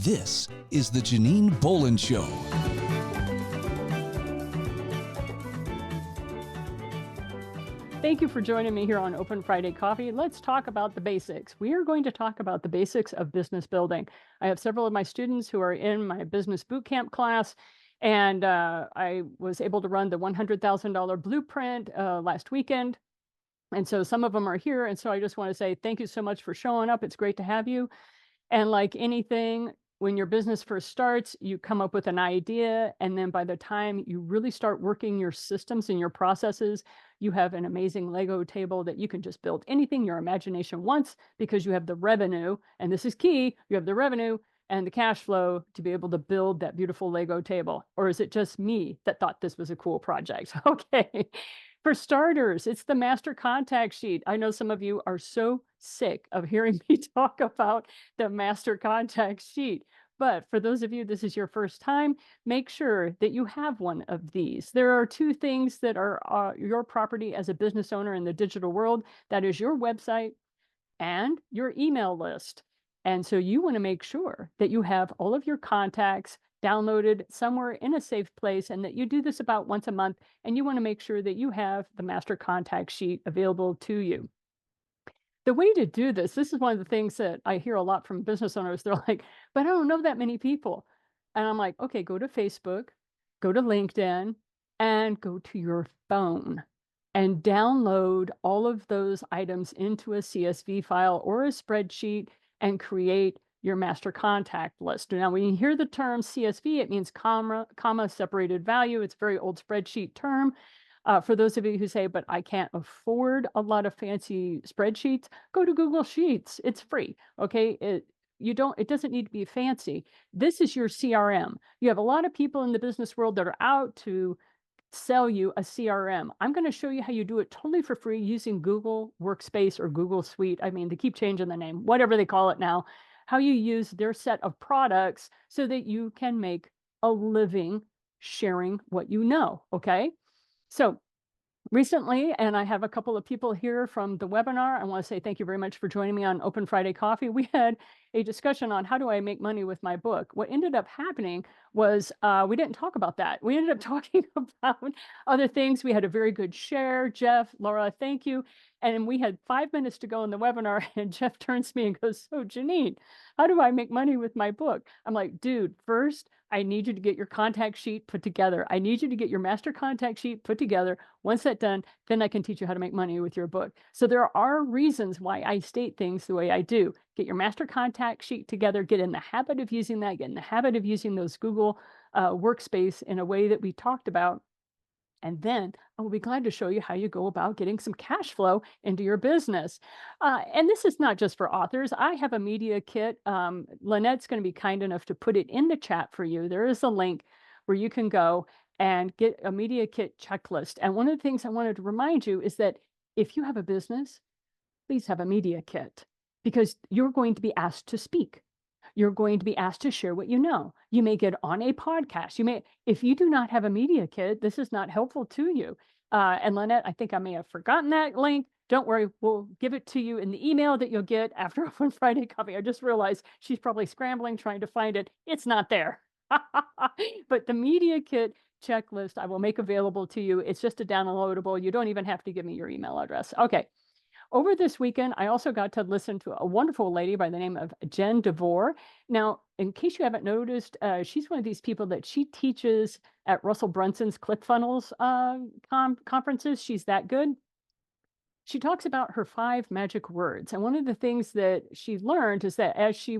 This is the Janine Bolon Show. Thank you for joining me here on Open Friday Coffee. Let's talk about the basics. We are going to talk about the basics of business building. I have several of my students who are in my business bootcamp class, and I was able to run the $100,000 blueprint last weekend. And so some of them are here. And so I just want to say thank you so much for showing up. It's great to have you. And like anything, when your business first starts, you come up with an idea. And then by the time you really start working your systems and your processes, you have an amazing Lego table that you can just build anything your imagination wants because you have the revenue. And this is key. You have the revenue and the cash flow to be able to build that beautiful Lego table. Or is it just me that thought this was a cool project? Okay. For starters, it's the master contact sheet. I know some of you are so sick of hearing me talk about the master contact sheet. But for those of you, this is your first time, make sure that you have one of these. There are two things that are your property as a business owner in the digital world. That is your website and your email list. And so you want to make sure that you have all of your contacts downloaded somewhere in a safe place, and that you do this about once a month, and you want to make sure that you have the master contact sheet available to you. The way to do this is one of the things that I hear a lot from business owners. They're like, but I don't know that many people. And I'm like, okay, go to Facebook, go to LinkedIn, and go to your phone and download all of those items into a CSV file or a spreadsheet and create your master contact list. Now, when you hear the term CSV, it means comma separated value. It's a very old spreadsheet term. For those of you who say, but I can't afford a lot of fancy spreadsheets, go to Google Sheets. It's free. Okay. It doesn't need to be fancy. This is your CRM. You have a lot of people in the business world that are out to sell you a CRM. I'm going to show you how you do it totally for free using Google Workspace or Google Suite. I mean, they keep changing the name, whatever they call it now, how you use their set of products so that you can make a living sharing what you know. Okay. So recently, and I have a couple of people here from the webinar, I want to say thank you very much for joining me on Open Friday Coffee. We had a discussion on how do I make money with my book. What ended up happening was we didn't talk about that. We ended up talking about other things. We had a very good share. Jeff, Laura, thank you. And we had 5 minutes to go in the webinar, and Jeff turns to me and goes, so Janine, how do I make money with my book? I'm like, dude, first, I need you to get your contact sheet put together. I need you to get your master contact sheet put together. Once that's done, then I can teach you how to make money with your book. So there are reasons why I state things the way I do. Get your master contact sheet together, get in the habit of using that, get in the habit of using those Google Workspace in a way that we talked about. And then I will be glad to show you how you go about getting some cash flow into your business. And this is not just for authors. I have a media kit. Lynette's going to be kind enough to put it in the chat for you. There is a link where you can go and get a media kit checklist. And one of the things I wanted to remind you is that if you have a business, please have a media kit, because you're going to be asked to speak. You're going to be asked to share what you know. You may get on a podcast. If you do not have a media kit, this is not helpful to you. And Lynette, I think I may have forgotten that link. Don't worry, we'll give it to you in the email that you'll get after Open Friday Coffee. I just realized she's probably scrambling, trying to find it. It's not there. But the media kit checklist I will make available to you. It's just a downloadable. You don't even have to give me your email address. Okay. Over this weekend, I also got to listen to a wonderful lady by the name of Jen DeVore. Now, in case you haven't noticed, she's one of these people that she teaches at Russell Brunson's ClickFunnels conferences. She's that good. She talks about her 5 magic words. And one of the things that she learned is that as she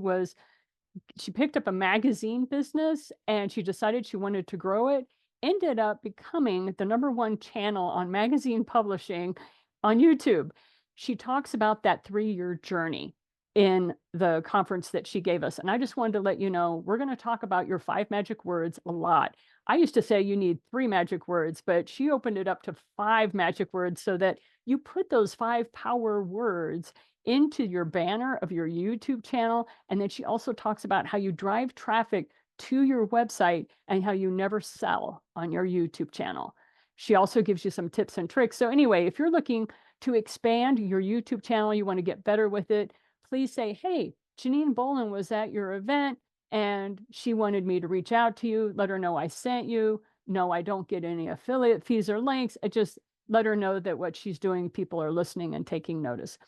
picked up a magazine business and she decided she wanted to grow it, ended up becoming the #1 channel on magazine publishing on YouTube. She talks about that 3-year journey in the conference that she gave us. And I just wanted to let you know, we're going to talk about your 5 magic words a lot. I used to say you need 3 magic words, but she opened it up to 5 magic words so that you put those 5 power words into your banner of your YouTube channel. And then she also talks about how you drive traffic to your website and how you never sell on your YouTube channel. She also gives you some tips and tricks. So anyway, if you're looking to expand your YouTube channel, you want to get better with it, please say, hey, Janine Bolon was at your event and she wanted me to reach out to you, let her know I sent you. No, I don't get any affiliate fees or links. I just let her know that what she's doing, people are listening and taking notice.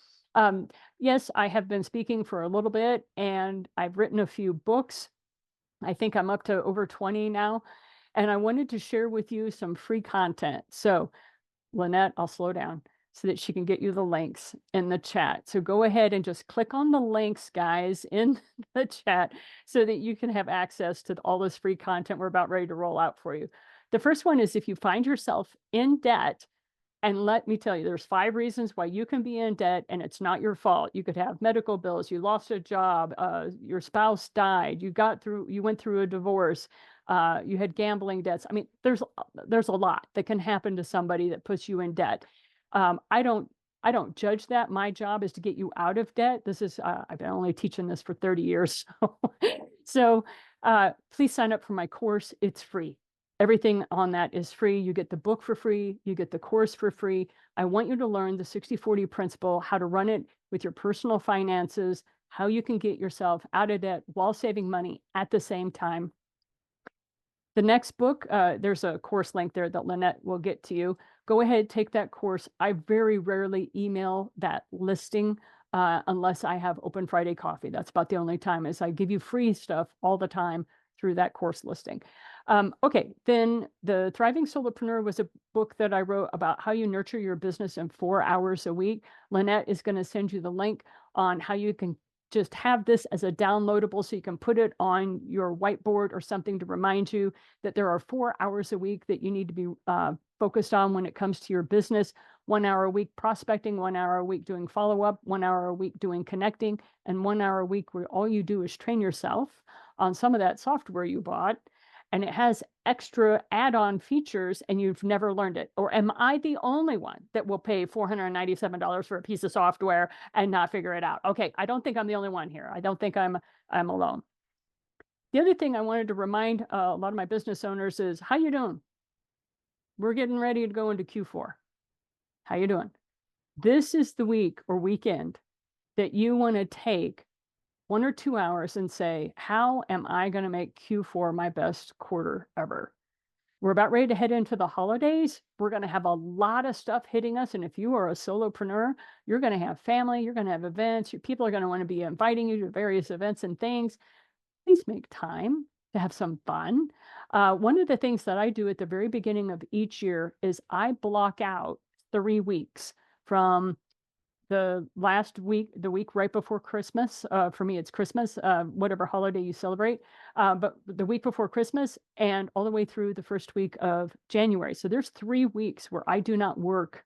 Yes, I have been speaking for a little bit, and I've written a few books. I think I'm up to over 20 now, and I wanted to share with you some free content. So Lynette, I'll slow down so that she can get you the links in the chat. So go ahead and just click on the links, guys, in the chat so that you can have access to all this free content we're about ready to roll out for you. The first one is if you find yourself in debt, and let me tell you, there's 5 reasons why you can be in debt and it's not your fault. You could have medical bills, you lost a job, your spouse died, you went through a divorce, you had gambling debts. I mean, there's a lot that can happen to somebody that puts you in debt. I don't judge that. My job is to get you out of debt. I've been only teaching this for 30 years. So please sign up for my course. It's free. Everything on that is free. You get the book for free. You get the course for free. I want you to learn the 60/40 principle, how to run it with your personal finances, how you can get yourself out of debt while saving money at the same time. The next book, there's a course link there that Lynette will get to you. Go ahead, take that course. I very rarely email that listing unless I have Open Friday coffee. That's about the only time is I give you free stuff all the time through that course listing. Okay, then the Thriving Solopreneur was a book that I wrote about how you nurture your business in 4 hours a week. Lynette is going to send you the link on how you can just have this as a downloadable so you can put it on your whiteboard or something to remind you that there are 4 hours a week that you need to be focused on when it comes to your business. 1 hour a week prospecting, 1 hour a week doing follow-up, 1 hour a week doing connecting, and 1 hour a week where all you do is train yourself on some of that software you bought. And it has extra add-on features and you've never learned it. Or am I the only one that will pay $497 for a piece of software and not figure it out? Okay, I don't think I'm the only one here. I don't think I'm alone. The other thing I wanted to remind a lot of my business owners is, how you doing? We're getting ready to go into Q4. How you doing? This is the week or weekend that you want to take 1 or 2 hours and say, how am I going to make Q4 my best quarter ever? We're about ready to head into the holidays. We're going to have a lot of stuff hitting us. And if you are a solopreneur, you're going to have family, you're going to have events, people are going to want to be inviting you to various events and things. Please make time to have some fun. One of the things that I do at the very beginning of each year is I block out 3 weeks from the last week, the week right before Christmas. For me, it's Christmas, whatever holiday you celebrate, but the week before Christmas and all the way through the first week of January. So there's 3 weeks where I do not work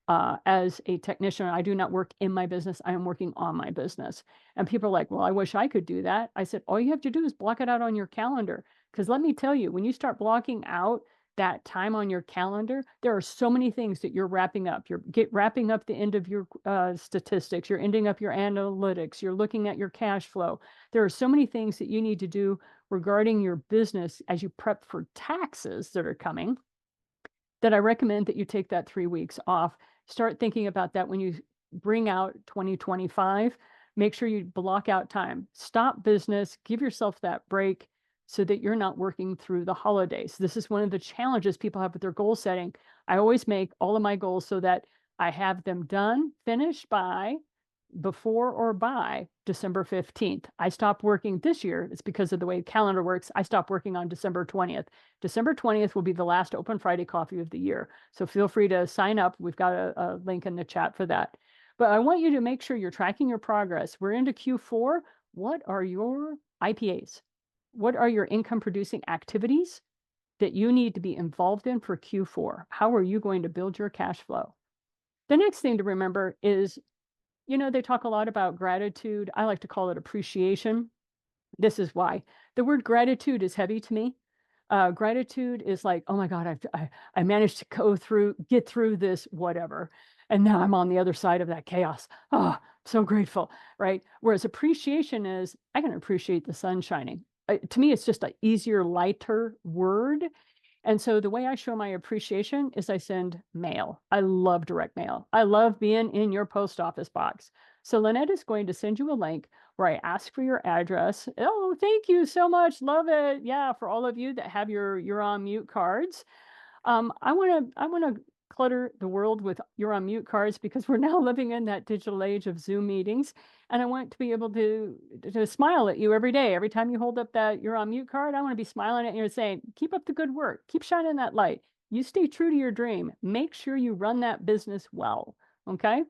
as a technician. I do not work in my business. I am working on my business. And people are like, well, I wish I could do that. I said, all you have to do is block it out on your calendar. Because let me tell you, when you start blocking out that time on your calendar, there are so many things that you're wrapping up. You're wrapping up the end of your statistics. You're ending up your analytics. You're looking at your cash flow. There are so many things that you need to do regarding your business as you prep for taxes that are coming, that I recommend that you take that 3 weeks off. Start thinking about that when you bring out 2025. Make sure you block out time. Stop business. Give yourself that break so that you're not working through the holidays. This is one of the challenges people have with their goal setting. I always make all of my goals so that I have them done, finished before or by December 15th. I stopped working this year. It's because of the way the calendar works. I stopped working on December 20th. December 20th will be the last Open Friday coffee of the year. So feel free to sign up. We've got a link in the chat for that. But I want you to make sure you're tracking your progress. We're into Q4. What are your IPAs? What are your income producing activities that you need to be involved in for Q4? How are you going to build your cash flow? The next thing to remember is, they talk a lot about gratitude. I like to call it appreciation. This is why. The word gratitude is heavy to me. Gratitude is like, oh my God, I managed to get through this, whatever. And now I'm on the other side of that chaos. Oh, so grateful, right? Whereas appreciation is, I can appreciate the sun shining. To me, it's just an easier, lighter word. And so the way I show my appreciation is I send mail. I love direct mail. I love being in your post office box. So Lynette is going to send you a link where I ask for your address. Oh, thank you so much. Love it. Yeah, for all of you that have your You're on Mute cards. I want to clutter the world with You're on Mute cards because we're now living in that digital age of Zoom meetings, and I want to be able to smile at you every day. Every time you hold up that You're on Mute card, I want to be smiling at you and saying, "Keep up the good work. Keep shining that light. You stay true to your dream. Make sure you run that business well." Okay?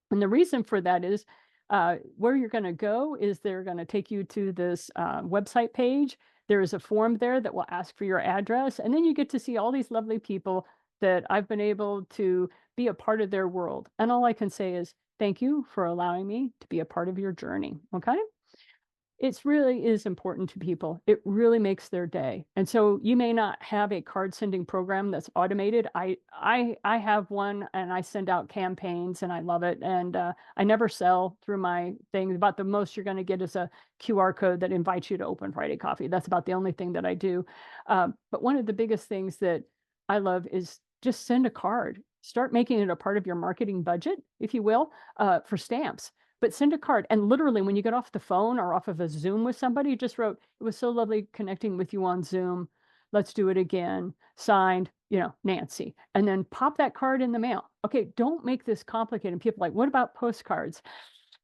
And the reason for that is where you're going to go is they're going to take you to this website page. There is a form there that will ask for your address. And then you get to see all these lovely people that I've been able to be a part of their world. And all I can say is thank you for allowing me to be a part of your journey. Okay. It's really is important to people. It really makes their day. And so you may not have a card sending program that's automated. I have one and I send out campaigns and I love it. And I never sell through my thing. About the most you're going to get is a QR code that invites you to Open Friday Coffee. That's about the only thing that I do. But one of the biggest things that I love is just send a card. Start making it a part of your marketing budget, if you will, for stamps, but send a card. And literally, when you get off the phone or off of a Zoom with somebody, you just wrote, "It was so lovely connecting with you on Zoom. Let's do it again. Signed, Nancy." And then pop that card in the mail. Okay, don't make this complicated. People are like, "What about postcards?"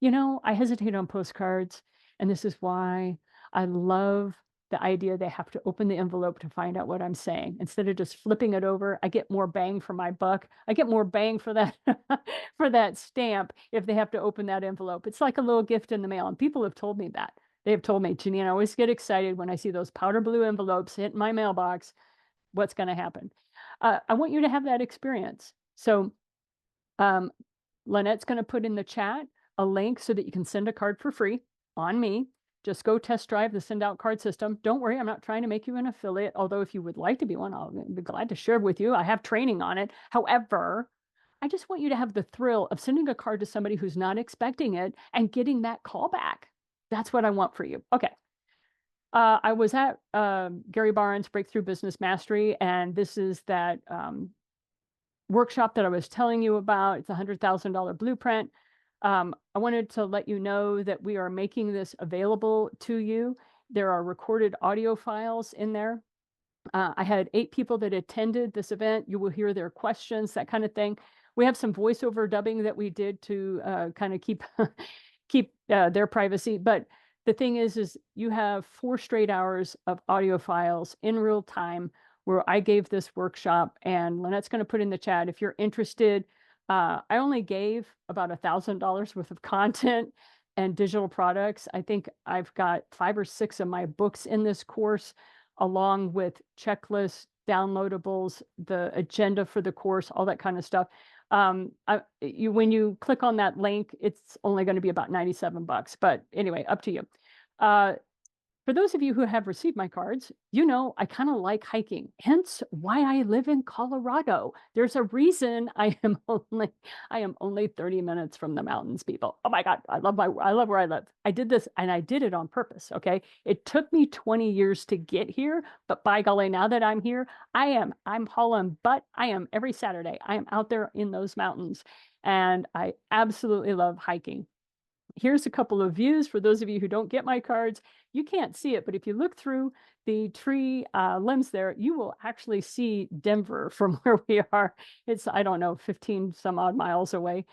I hesitate on postcards, and this is why I love the idea they have to open the envelope to find out what I'm saying. Instead of just flipping it over, I get more bang for my buck. I get more bang for that for that stamp if they have to open that envelope. It's like a little gift in the mail, and people have told me that. They have told me, "Janine, I always get excited when I see those powder blue envelopes hit my mailbox. What's going to happen?" I want you to have that experience. So um, Lynette's going to put in the chat a link so that you can send a card for free on me. Just go test drive the send out card system. Don't worry, I'm not trying to make you an affiliate, although if you would like to be one, I'll be glad to share with you. I have training on it. However, I just want you to have the thrill of sending a card to somebody who's not expecting it and getting that call back. That's what I want for you. Okay. I was at Gary Barnes' Breakthrough Business Mastery, and this is that workshop that I was telling you about. It's a $100,000 blueprint. I wanted to let you know that we are making this available to you. There are recorded audio files in there. I had 8 people that attended this event. You will hear their questions, that kind of thing. We have some voiceover dubbing that we did to kind of keep keep their privacy. But the thing is you have 4 straight hours of audio files in real time where I gave this workshop, and Lynette's going to put in the chat if you're interested. I only gave about $1,000 worth of content and digital products. I think I've got 5 or 6 of my books in this course, along with checklists, downloadables, the agenda for the course, all that kind of stuff. When you click on that link, it's only going to be about $97. But anyway, up to you. For those of you who have received my cards, I kind of like hiking, hence why I live in Colorado. There's a reason I am only 30 minutes from the mountains, people. Oh my God, I love where I live. I did this and I did it on purpose, okay? It took me 20 years to get here, but by golly, now that I'm here, I'm hauling butt. I am every Saturday. I am out there in those mountains, and I absolutely love hiking. Here's a couple of views for those of you who don't get my cards. You can't see it, but if you look through the tree limbs there, you will actually see Denver from where we are. It's, I don't know, 15 some odd miles away.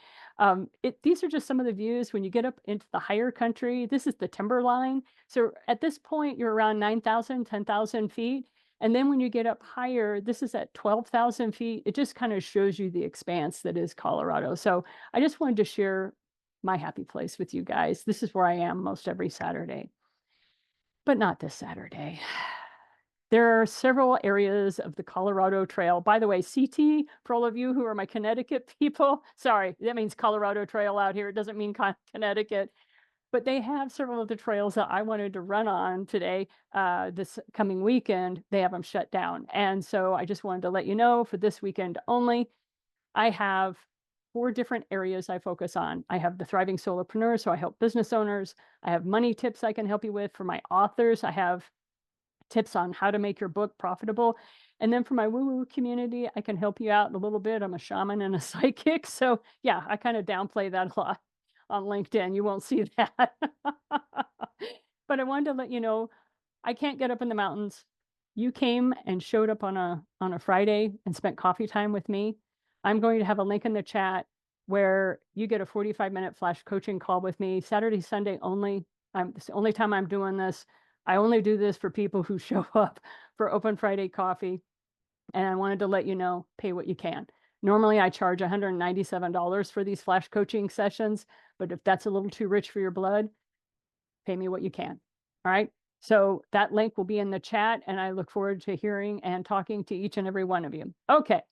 These are just some of the views when you get up into the higher country. This is the timberline. So at this point, you're around 9,000, 10,000 feet. And then when you get up higher, this is at 12,000 feet. It just kind of shows you the expanse that is Colorado. So I just wanted to share my happy place with you guys. This is where I am most every Saturday, but not this Saturday. There are several areas of the Colorado Trail. By the way, CT, for all of you who are my Connecticut people, sorry, that means Colorado Trail out here. It doesn't mean Connecticut, but they have several of the trails that I wanted to run on today, this coming weekend. They have them shut down. And so I just wanted to let you know for this weekend only, I have 4 different areas I focus on. I have the Thriving Solopreneur, so I help business owners. I have money tips I can help you with. For my authors, I have tips on how to make your book profitable. And then for my woo-woo community, I can help you out a little bit. I'm a shaman and a psychic. So yeah, I kind of downplay that a lot. on LinkedIn. You won't see that. But I wanted to let you know I can't get up in the mountains. You came and showed up on a Friday and spent coffee time with me. I'm going to have a link in the chat where you get a 45-minute flash coaching call with me Saturday, Sunday only. It's the only time I'm doing this. I only do this for people who show up for Open Friday coffee. And I wanted to let you know, pay what you can. Normally I charge $197 for these flash coaching sessions, but if that's a little too rich for your blood, pay me what you can. All right. So that link will be in the chat, and I look forward to hearing and talking to each and every one of you. Okay.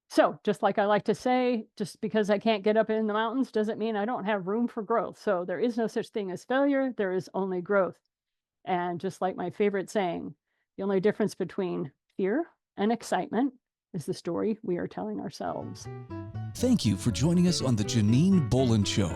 So just like I like to say, just because I can't get up in the mountains doesn't mean I don't have room for growth. So there is no such thing as failure. There is only growth. And just like my favorite saying, the only difference between fear and excitement is the story we are telling ourselves. Thank you for joining us on the Janine Bolon Show.